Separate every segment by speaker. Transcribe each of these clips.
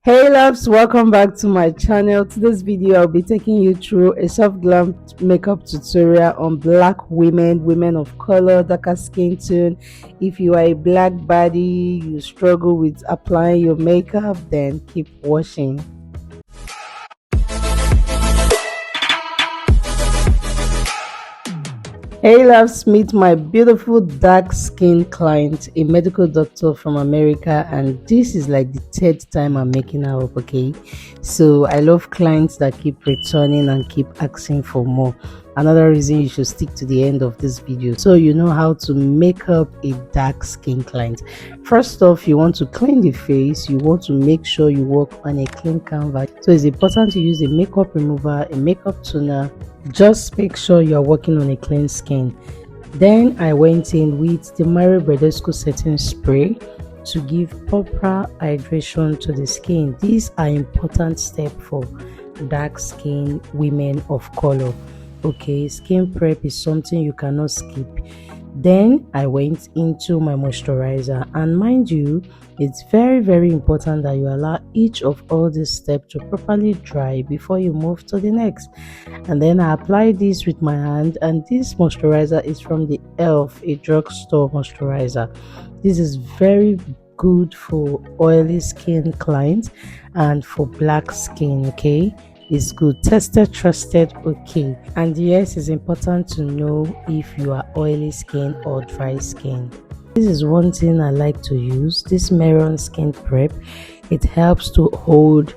Speaker 1: Hey loves, welcome back to my channel. Today's video I'll be taking you through a soft glam makeup tutorial on black women of color, darker skin tone. If you are a black body, you struggle with applying your makeup, then keep watching. Hey loves, meet my beautiful dark skin client, a medical doctor from America, and this is like the third time I'm making her up. Okay, so I love clients that keep returning and keep asking for more. Another reason you should stick to the end of this video so you know how to make up a dark skin client. First off, you want to clean the face. You want to make sure you work on a clean canvas, so it's important to use a makeup remover, a makeup toner. Just make sure you're working on a clean skin. Then I went in with the Eyebrow setting spray to give proper hydration to the skin. These are important steps for dark skin women of color. Okay, skin prep is something you cannot skip. Then I went into my moisturizer, and mind you, it's very important that you allow each of all these steps to properly dry before you move to the next. And then I apply this with my hand, and this moisturizer is from the elf, a drugstore moisturizer. This is very good for oily skin clients and for black skin. Okay, is good, tested, trusted. Okay, and yes, it's important to know if you are oily skin or dry skin. This is one thing I like to use, this Mehron skin prep. It helps to hold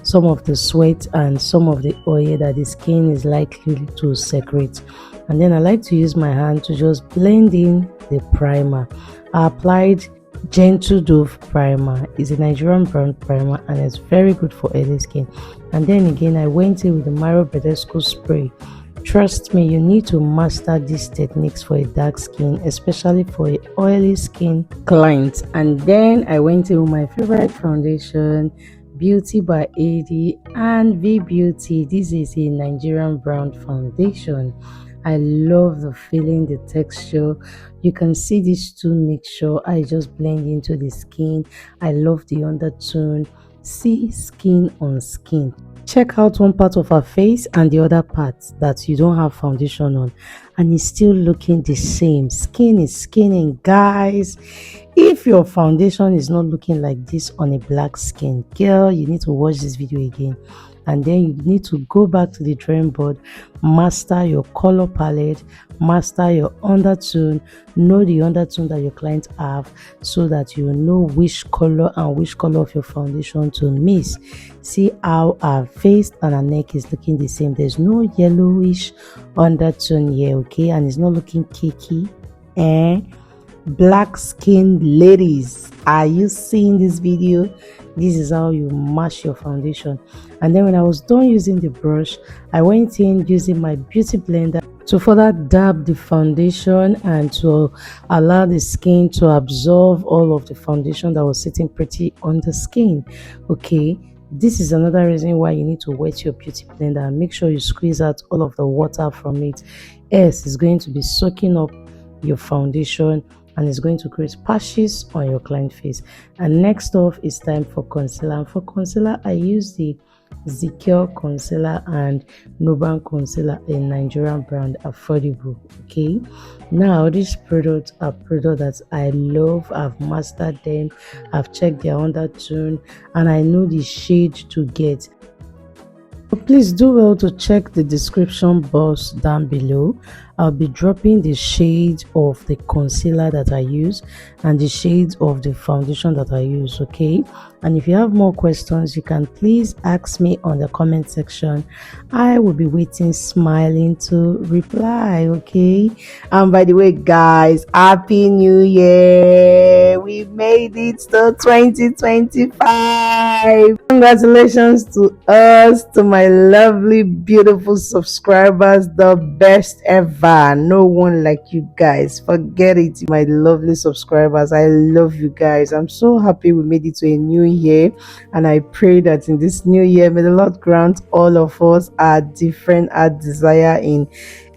Speaker 1: some of the sweat and some of the oil that the skin is likely to secrete. And then I like to use my hand to just blend in the primer. I applied Gentle Dove primer. It's a Nigerian brand primer and it's very good for oily skin. And then again, I went in with the Eyebrow spray. Trust me, you need to master these techniques for a dark skin, especially for a oily skin client. And then I went in with my favorite foundation, Beautyby Ad and V Beauty. This is a Nigerian brand foundation. I love the feeling, the texture. You can see these two mixture. I just blend into the skin. I love the undertone. See skin on skin. Check out one part of her face and the other part that you don't have foundation on, and it's still looking the same. Skin is skinning, guys. If your foundation is not looking like this on a black skin, girl, you need to watch this video again. And then you need to go back to the drawing board, master your color palette, master your undertone, know the undertone that your clients have so that you know which color and which color of your foundation to mix. See how our face and our neck is looking the same. There's no yellowish undertone here, okay, and it's not looking cakey. Black skin ladies, are you seeing this video? This is how you mash your foundation. And then when I was done using the brush, I went in using my beauty blender to further dab the foundation and to allow the skin to absorb all of the foundation that was sitting pretty on the skin. Okay, this is another reason why you need to wet your beauty blender and make sure you squeeze out all of the water from it, else it's going to be soaking up your foundation and it's going to create patches on your client face. And next off, it's time for concealer. And for concealer, I use the Zicure concealer and Nuban concealer, a Nigerian brand, affordable. Okay, now these products are products that I love. I've mastered them, I've checked their undertone, and I know the shade to get. Please do well to check the description box down below. I'll be dropping the shade of the concealer that I use and the shades of the foundation that I use. Okay, and if you have more questions, you can please ask me on the comment section. I will be waiting, smiling to reply. Okay, and by the way, guys, happy new year. We made it to 2025. Congratulations to us, to my lovely beautiful subscribers, the best ever. No one like you guys, forget it. My lovely subscribers, I love you guys. I'm so happy we made it to a new year, and I pray that in this new year may the Lord grant all of us our different, our desire in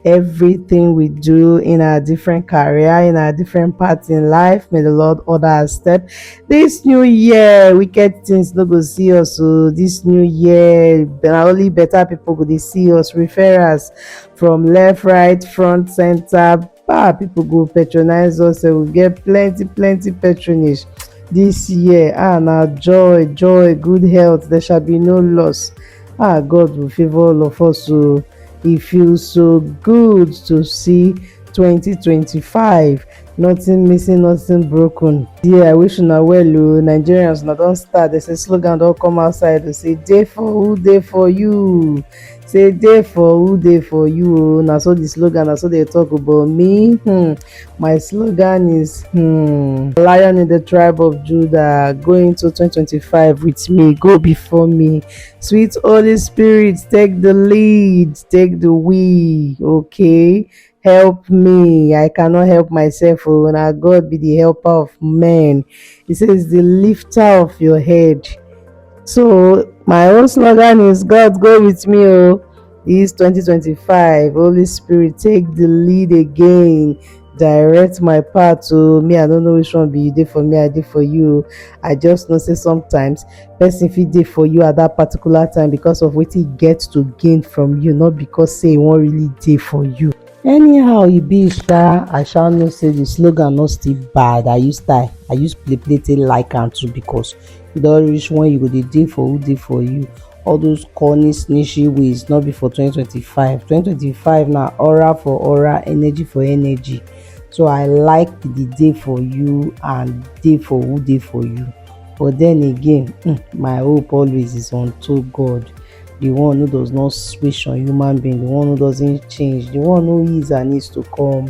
Speaker 1: everything we do in our different career, in our different parts in life. May the Lord order our step. This new year, wicked things no go see us. So this new year, na only better people go dey see us. Referrals from left, right, front, center. People go patronize us. We get plenty patronage this year. Now joy, good health. There shall be no loss. God will favor all of us. So it feels so good to see 2025, nothing missing, nothing broken. Yeah, I wish una well. Nigerians now don't start. There's a slogan, don't come outside to say day for who, day for you. Say day for who, day for you. Now so the slogan, now so they talk about me. My slogan is Lion in the tribe of Judah, going to 2025 with me, go before me. Sweet Holy Spirit, take the lead, take the wheel, okay? Help me. I cannot help myself. Oh, now God be the helper of men. He says, the lifter of your head. So my own slogan is God go with me. Oh, this 2025. Holy Spirit, take the lead again. Direct my path. To me, I don't know which one be you dey for me, I dey for you. I just know say sometimes person fit dey for you at that particular time because of wetin e get to gain from you, not because say e wan really dey for you. Anyhow e be, I shall know say the slogan not still bad. I use play take like am too, because you don reach when you go dey dey for who dey for you. All those corny snitchy ways not be for 2025 na aura for aura, energy for energy. So I like the day for you and day for who day for you. But then again, my hope always is unto God, the one who does not switch on human being, the one who doesn't change, the one who is and needs to come,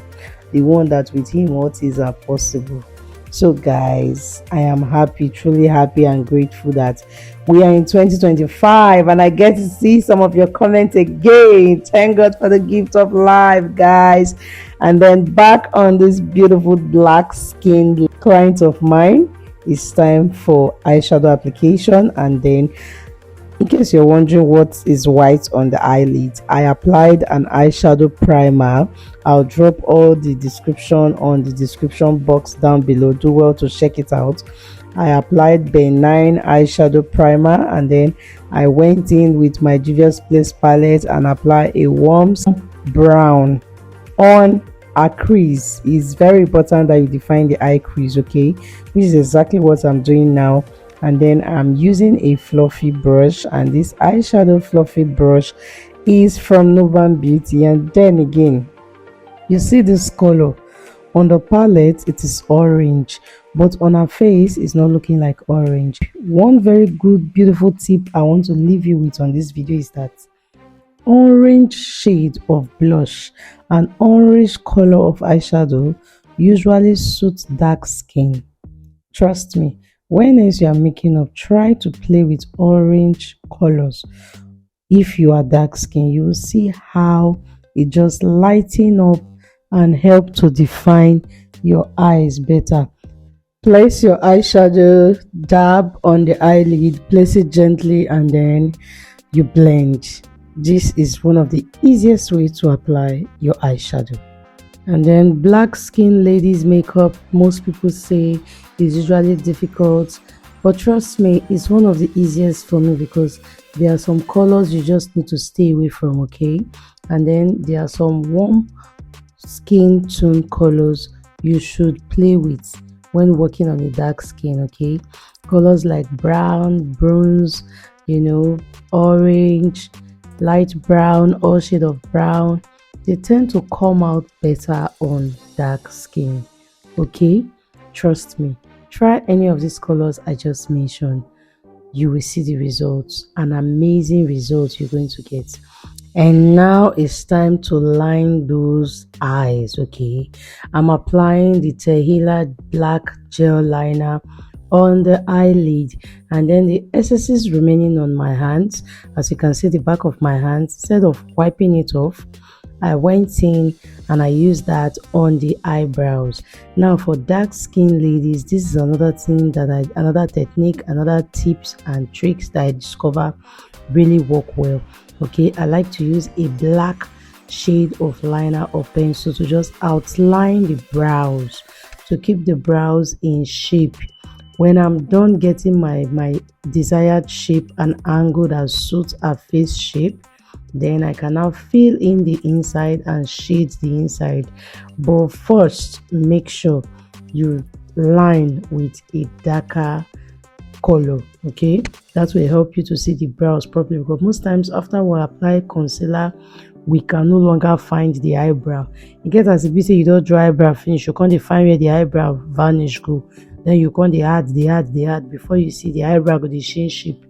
Speaker 1: the one that with him all things are possible. So guys, I am happy, truly happy and grateful that we are in 2025 and I get to see some of your comments again. Thank God for the gift of life, guys. And then back on this beautiful black skin client of mine, it's time for eyeshadow application. And then in case you're wondering what is white on the eyelid, I applied an eyeshadow primer. I'll drop all the description on the description box down below. Do well to check it out. I applied benign eyeshadow primer and then I went in with my Juvia's Place palette and applied a warm brown on a crease. It's very important that you define the eye crease, okay, which is exactly what I'm doing now. And then I'm using a fluffy brush, and this eyeshadow fluffy brush is from Novan Beauty. And then again, you see this color on the palette, it is orange, but on her face it's not looking like orange. One very good beautiful tip I want to leave you with on this video is that orange shade of blush and orange color of eyeshadow usually suits dark skin. Trust me, when you are making up, try to play with orange colors. If you are dark skin, you will see how it just lighten up and help to define your eyes better. Place your eyeshadow, dab on the eyelid, place it gently, and then you blend. This is one of the easiest ways to apply your eyeshadow. And then black skin ladies makeup, most people say is usually difficult, but trust me, it's one of the easiest for me because there are some colors you just need to stay away from, okay? And then there are some warm skin tone colors you should play with when working on a dark skin, okay? Colors like brown, bronze, orange, light brown, all shade of brown, they tend to come out better on dark skin, okay? Trust me, try any of these colors I just mentioned. You will see the results, an amazing result you're going to get. And now it's time to line those eyes, okay? I'm applying the Tehila black gel liner on the eyelid, and then the excesses remaining on my hands, as you can see the back of my hands, instead of wiping it off, I went in and I used that on the eyebrows. Now for dark skin ladies, this is another thing that another technique, another tips and tricks that I discover really work well, okay? I like to use a black shade of liner or pencil to just outline the brows, to keep the brows in shape. When I'm done getting my desired shape and angle that suits her face shape, then I can now fill in the inside and shade the inside. But first, make sure you line with a darker color, okay? That will help you to see the brows properly, because most times after we apply concealer, we can no longer find the eyebrow. You get as if you say you don't draw eyebrow finish, you can't find where the eyebrow vanish go. Then you can't add before you see the eyebrow go the change shape.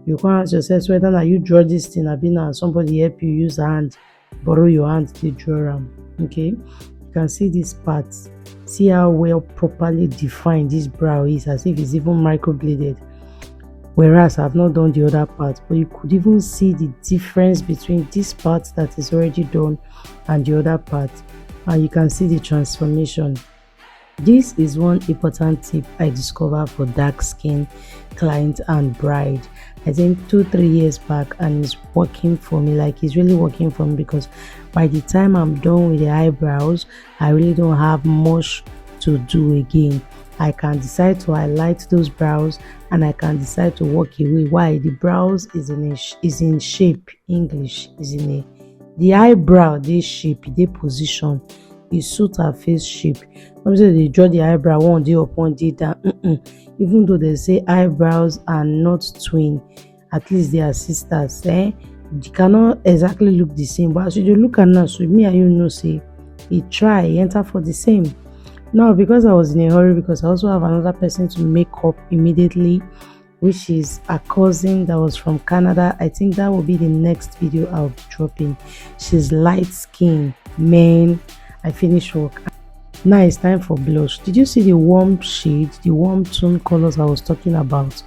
Speaker 1: You can't ask yourself whether now you draw this thing, I've been now somebody help you use hand, borrow your hand to draw them. Okay, you can see this part. See how well properly defined this brow is, as if it's even microbladed. Whereas I've not done the other part, but you could even see the difference between this part that is already done and the other part, and you can see the transformation. This is one important tip I discovered for dark skin clients and bride. I think 2-3 years back, and it's working for me. Like, it's really working for me, because by the time I'm done with the eyebrows, I really don't have much to do again. I can decide to highlight those brows, and I can decide to walk away. Why? The brows is in shape. English is in a the eyebrow, this shape, they position, it suit her face shape. Obviously they draw the eyebrow one day up one day down. Even though they say eyebrows are not twin, at least they are sisters, they cannot exactly look the same, but as you look at now, so me and you know, say it try enter for the same. Now, because I was in a hurry, because I also have another person to make up immediately, which is a cousin that was from Canada. I think that will be the next video I'll be dropping. She's light skin, man. I finished work. Now it's time for blush. Did you see the warm shade, the warm tone colors I was talking about?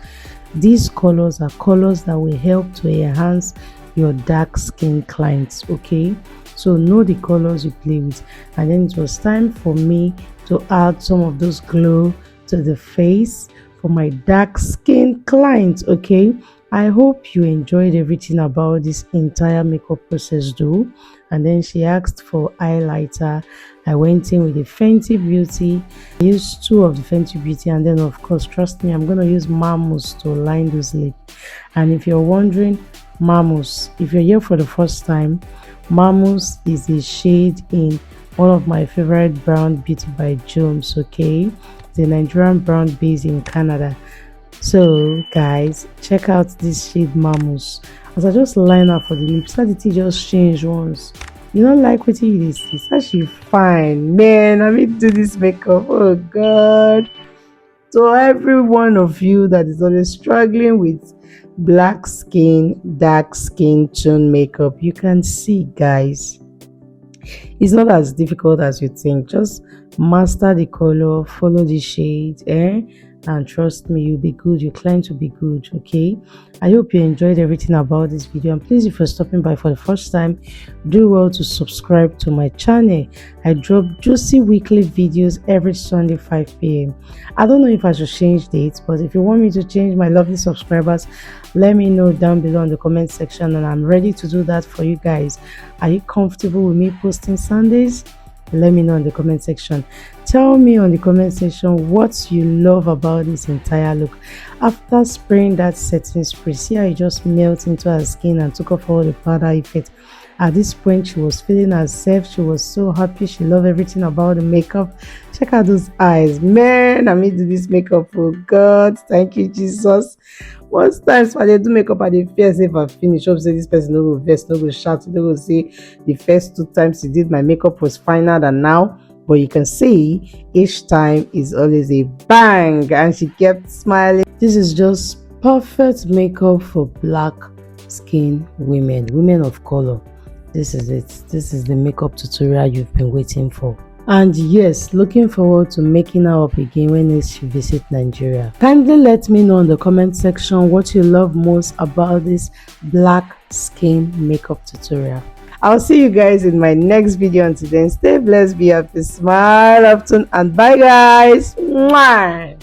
Speaker 1: These colors are colors that will help to enhance your dark skin clients, okay? So know the colors you play with. And then it was time for me to add some of those glow to the face for my dark skin clients, okay? I hope you enjoyed everything about this entire makeup process though. And then she asked for highlighter. I went in with the Fenty Beauty. I used 2 of the Fenty Beauty, and then of course, trust me, I'm going to use Mamos to line those lips. And if you're wondering, Mamos, if you're here for the first time, Mamos is a shade in one of my favorite brown Beautyby Jones, okay? The Nigerian brown base in Canada. So guys, check out this shade Mamos. As I just line up for the lips, how did it just change once? You don't like what you this? It's actually fine, man. I mean, do this makeup. Oh god. So every one of you that is always struggling with black skin, dark skin tone makeup, you can see, guys, it's not as difficult as you think. Just master the color, follow the shade, and trust me, you'll be good. Your client will be good, okay? I hope you enjoyed everything about this video, and please, if you're stopping by for the first time, do well to subscribe to my channel. I drop juicy weekly videos every Sunday 5 p.m. I don't know if I should change dates, but if you want me to change, my lovely subscribers, let me know down below in the comment section, and I'm ready to do that for you guys. Are you comfortable with me posting Sundays? Let me know in the comment section. Tell me on the comment section what you love about this entire look. After spraying that setting spray, see how it just melted into her skin and took off all the powder effect. At this point, she was feeling herself. She was so happy. She loved everything about the makeup. Check out those eyes, man. I made this makeup, oh god, thank you Jesus. Most times when they do makeup, I dey fear say if I finish up, say this person no go vex, no go shout, no go say the first 2 times he did my makeup was finer than now. But you can see each time is always a bang, and she kept smiling. This is just perfect makeup for black skin women of color. This is it. This is the makeup tutorial you've been waiting for. And yes, looking forward to making her up again when next you visit Nigeria. Kindly let me know in the comment section what you love most about this black skin makeup tutorial. I'll see you guys in my next video. Until then, stay blessed, be happy, smile often, and bye guys. Mwah!